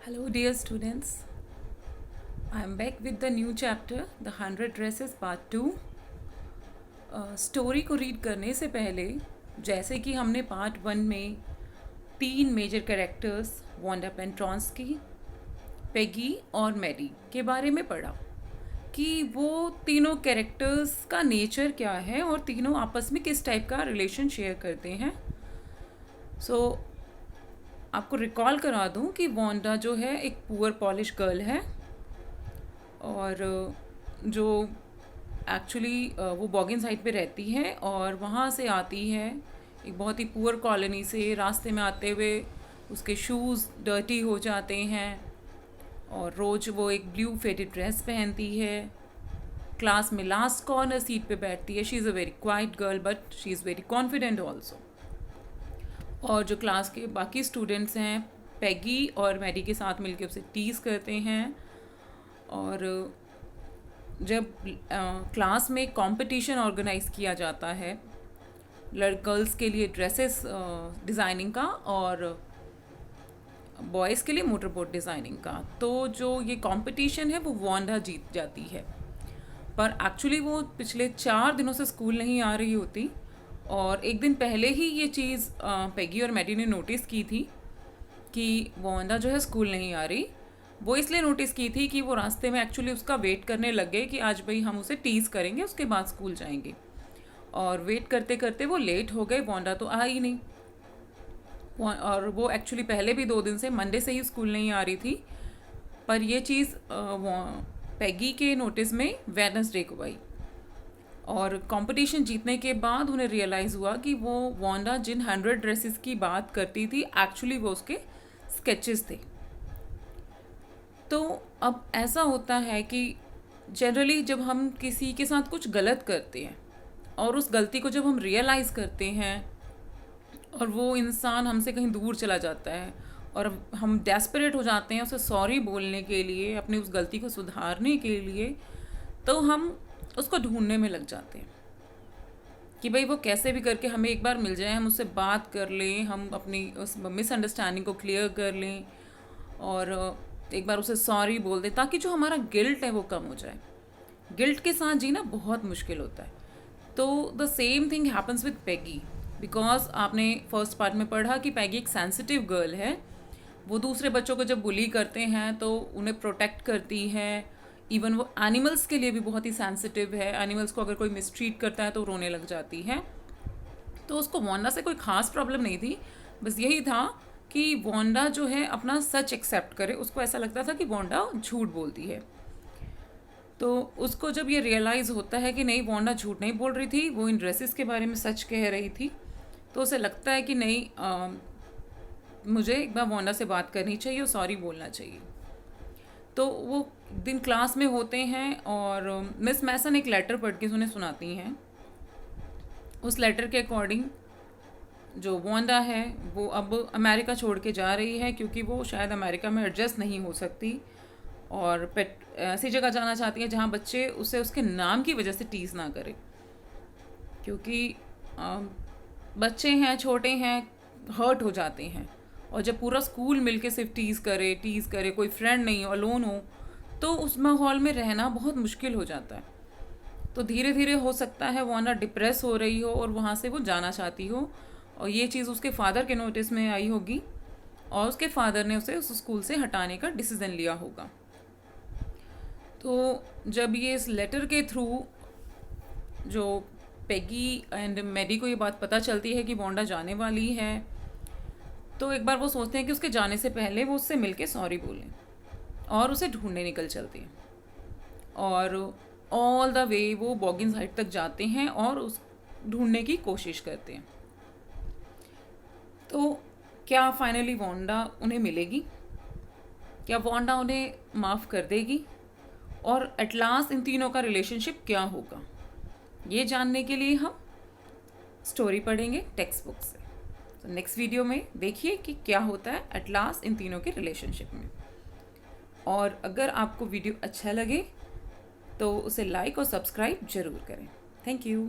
Hello, dear students. I am back with the new chapter, The 100 Dresses Part 2. Story को read करने से पहले जैसे कि हमने पार्ट 1 में 3 मेजर कैरेक्टर्स वांडा पेंट्रॉन्स्की, पेगी और मैडी के बारे में पढ़ा कि वो तीनों कैरेक्टर्स का नेचर क्या है और तीनों आपस में किस टाइप का रिलेशन शेयर करते हैं. आपको रिकॉल करा दूं कि वांडा जो है एक पुअर पॉलिश गर्ल है और जो एक्चुअली वो बॉगिन साइड पे रहती है और वहाँ से आती है एक बहुत ही पुअर कॉलोनी से. रास्ते में आते हुए उसके शूज़ डर्टी हो जाते हैं और रोज़ वो एक ब्लू फेडेड ड्रेस पहनती है. क्लास में लास्ट कॉर्नर सीट पे बैठती है. She is a very quite girl but she is very confident also. और जो क्लास के बाकी स्टूडेंट्स हैं पैगी और मैडी के साथ मिलकर उसे टीज़ करते हैं. और जब क्लास में कंपटीशन ऑर्गेनाइज़ किया जाता है गर्ल्स के लिए ड्रेसेस डिज़ाइनिंग का और बॉयज़ के लिए मोटरबोट डिज़ाइनिंग का, तो जो ये कंपटीशन है वो वांडा जीत जाती है. पर एक्चुअली वो पिछले 4 दिनों से स्कूल नहीं आ रही होती और एक दिन पहले ही ये चीज़ पेगी और मैडी ने नोटिस की थी कि वांडा जो है स्कूल नहीं आ रही. वो इसलिए नोटिस की थी कि वो रास्ते में एक्चुअली उसका वेट करने लग गए कि आज भाई हम उसे टीज़ करेंगे, उसके बाद स्कूल जाएंगे. और वेट करते करते वो लेट हो गए. वांडा तो आ ही नहीं. और वो एक्चुअली पहले भी 2 दिन से मंडे से ही स्कूल नहीं आ रही थी. पर ये चीज़ पेगी के नोटिस में वेडनेसडे को आई और कंपटीशन जीतने के बाद उन्हें रियलाइज़ हुआ कि वो वांडा जिन 100 ड्रेसेस की बात करती थी एक्चुअली वो उसके स्केचेस थे. तो अब ऐसा होता है कि जनरली जब हम किसी के साथ कुछ गलत करते हैं और उस गलती को जब हम रियलाइज़ करते हैं और वो इंसान हमसे कहीं दूर चला जाता है और हम डेस्परेट हो जाते हैं उसे सॉरी बोलने के लिए, अपनी उस गलती को सुधारने के लिए, तो हम उसको ढूंढने में लग जाते हैं कि भाई वो कैसे भी करके हमें एक बार मिल जाए, हम उससे बात कर लें, हम अपनी उस मिसअंडरस्टैंडिंग को क्लियर कर लें और एक बार उसे सॉरी बोल दें ताकि जो हमारा गिल्ट है वो कम हो जाए. गिल्ट के साथ जीना बहुत मुश्किल होता है. तो the same thing happens with Peggy because आपने फर्स्ट पार्ट में पढ़ा कि पेगी एक सेंसिटिव गर्ल है. वो दूसरे बच्चों को जब बुली करते हैं तो उन्हें प्रोटेक्ट करती है. इवन वो एनिमल्स के लिए भी बहुत ही सेंसिटिव है. एनिमल्स को अगर कोई मिसट्रीट करता है तो रोने लग जाती है. तो उसको वांडा से कोई ख़ास प्रॉब्लम नहीं थी. बस यही था कि वांडा जो है अपना सच एक्सेप्ट करे. उसको ऐसा लगता था कि वांडा झूठ बोलती है. तो उसको जब ये रियलाइज़ होता है कि नहीं, वांडा झूठ नहीं बोल रही थी, वो इन ड्रेसेस के बारे में सच कह रही थी, तो उसे लगता है कि नहीं, मुझे एक बार वांडा से बात करनी चाहिए और सॉरी बोलना चाहिए. तो वो दिन क्लास में होते हैं और मिस मैसन एक लेटर पढ़ के उन्हें सुनाती हैं. उस लेटर के अकॉर्डिंग जो वांडा है वो अब अमेरिका छोड़ के जा रही है क्योंकि वो शायद अमेरिका में एडजस्ट नहीं हो सकती और ऐसी जगह जाना चाहती है जहाँ बच्चे उसे उसके नाम की वजह से टीज़ ना करें. क्योंकि बच्चे हैं, छोटे हैं, हर्ट हो जाते हैं और जब पूरा स्कूल मिलके सिर्फ टीज़ करे, कोई फ्रेंड नहीं हो, अलोन हो, तो उस माहौल में रहना बहुत मुश्किल हो जाता है. तो धीरे धीरे हो सकता है वांडा डिप्रेस हो रही हो और वहाँ से वो जाना चाहती हो और ये चीज़ उसके फादर के नोटिस में आई होगी और उसके फादर ने उसे उस स्कूल से हटाने का डिसीज़न लिया होगा. तो जब ये इस लेटर के थ्रू जो पेगी एंड मैडी को ये बात पता चलती है कि वांडा जाने वाली है, तो एक बार वो सोचते हैं कि उसके जाने से पहले वो उससे मिलके सॉरी बोलें और उसे ढूंढने निकल चलते हैं. और ऑल द वे वो बॉगिन साइड तक जाते हैं और उस ढूंढने की कोशिश करते हैं. तो क्या फाइनली वांडा उन्हें मिलेगी? क्या वांडा उन्हें माफ़ कर देगी? और एट लास्ट इन तीनों का रिलेशनशिप क्या होगा, ये जानने के लिए हम स्टोरी पढ़ेंगे टेक्स्ट बुक से. तो नेक्स्ट वीडियो में देखिए कि क्या होता है एट लास्ट इन तीनों के रिलेशनशिप में. और अगर आपको वीडियो अच्छा लगे तो उसे लाइक और सब्सक्राइब ज़रूर करें. Thank you.